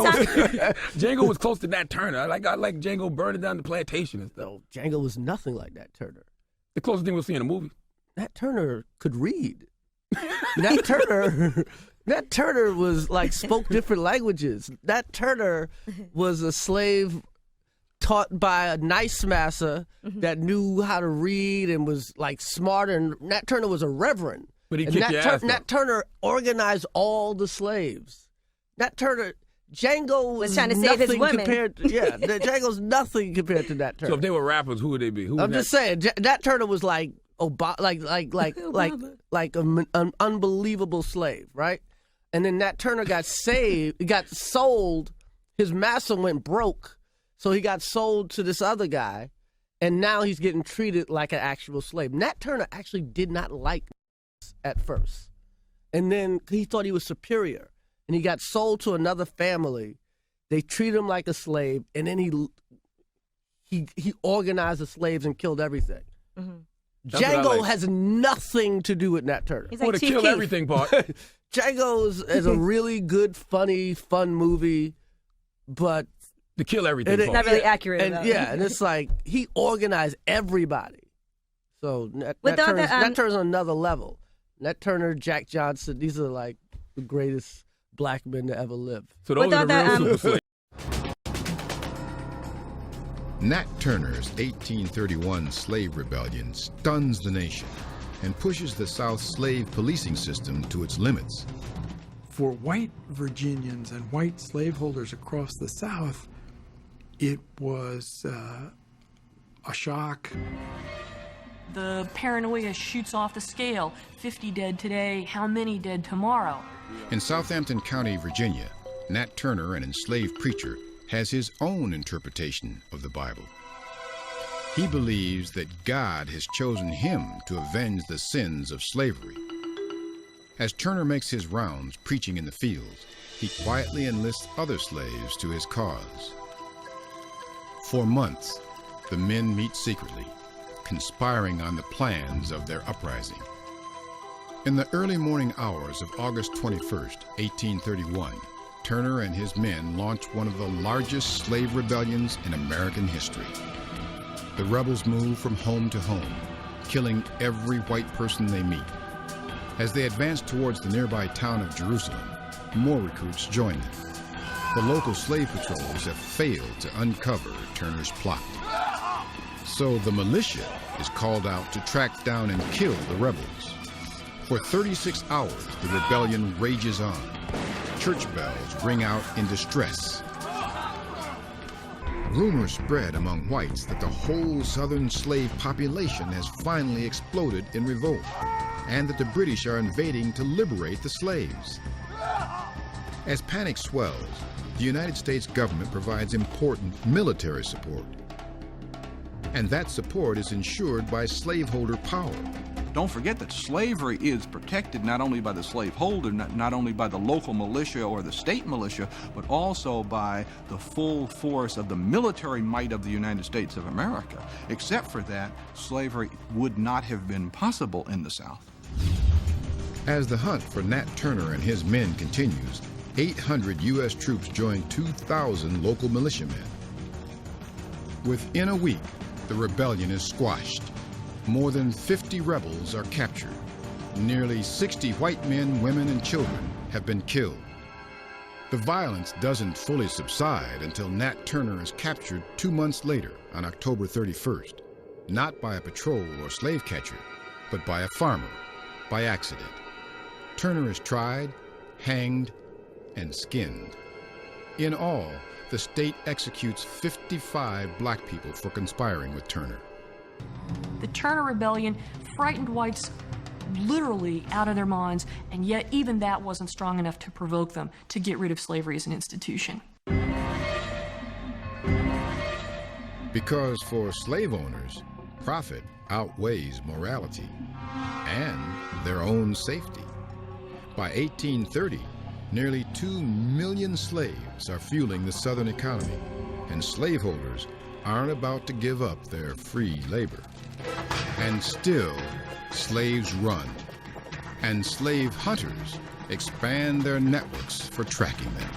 Django was close to Nat Turner. I like Django burning down the plantation and stuff. No, Django was nothing like Nat Turner. The closest thing we'll see in a movie. Nat Turner could read. Nat Turner was like spoke different languages. Nat Turner was a slave taught by a nice massa that knew how to read and was like smarter. And Nat Turner was a reverend. But he kicked your ass. Nat Turner organized all the slaves. Nat Turner, Django was trying to save his women. Django's nothing compared to Nat Turner. So if they were rappers, who would they be? I'm just saying, Nat Turner was like an unbelievable slave, right? And then Nat Turner got sold. His master went broke, so he got sold to this other guy, and now he's getting treated like an actual slave. Nat Turner actually did not like at first, and then he thought he was superior, and he got sold to another family. They treated him like a slave, and then he organized the slaves and killed everything. Mm-hmm. Django has nothing to do with Nat Turner. He's like the kill everything part. Django is a really good, funny, fun movie, but the kill everything part. It's not really accurate. And it's like he organized everybody. So Nat Turner's on another level. Nat Turner, Jack Johnson, these are like the greatest black men to ever live. So those are the real super slaves. Nat Turner's 1831 slave rebellion stuns the nation and pushes the South's slave policing system to its limits. For white Virginians and white slaveholders across the South, it was a shock. The paranoia shoots off the scale. 50 dead today, how many dead tomorrow? In Southampton County, Virginia, Nat Turner, an enslaved preacher, has his own interpretation of the Bible. He believes that God has chosen him to avenge the sins of slavery. As Turner makes his rounds preaching in the fields, he quietly enlists other slaves to his cause. For months, the men meet secretly, conspiring on the plans of their uprising. In the early morning hours of August 21st, 1831, Turner and his men launched one of the largest slave rebellions in American history. The rebels move from home to home, killing every white person they meet. As they advance towards the nearby town of Jerusalem, more recruits join them. The local slave patrols have failed to uncover Turner's plot. So the militia is called out to track down and kill the rebels. For 36 hours, the rebellion rages on. Church bells ring out in distress. Rumors spread among whites that the whole southern slave population has finally exploded in revolt, and that the British are invading to liberate the slaves. As panic swells, the United States government provides important military support. And that support is ensured by slaveholder power. Don't forget that slavery is protected not only by the slaveholder, not only by the local militia or the state militia, but also by the full force of the military might of the United States of America. Except for that, slavery would not have been possible in the South. As the hunt for Nat Turner and his men continues, 800 U.S. troops join 2,000 local militiamen. Within a week, the rebellion is squashed. More than 50 rebels are captured. Nearly 60 white men, women, and children have been killed. The violence doesn't fully subside until Nat Turner is captured 2 months later on October 31st, not by a patrol or slave catcher, but by a farmer, by accident. Turner is tried, hanged, and skinned. In all, the state executes 55 black people for conspiring with Turner. The Turner Rebellion frightened whites literally out of their minds, and yet even that wasn't strong enough to provoke them to get rid of slavery as an institution. Because for slave owners, profit outweighs morality and their own safety. By 1830, nearly 2 million slaves are fueling the Southern economy, and slaveholders aren't about to give up their free labor. And still, slaves run, and slave hunters expand their networks for tracking them.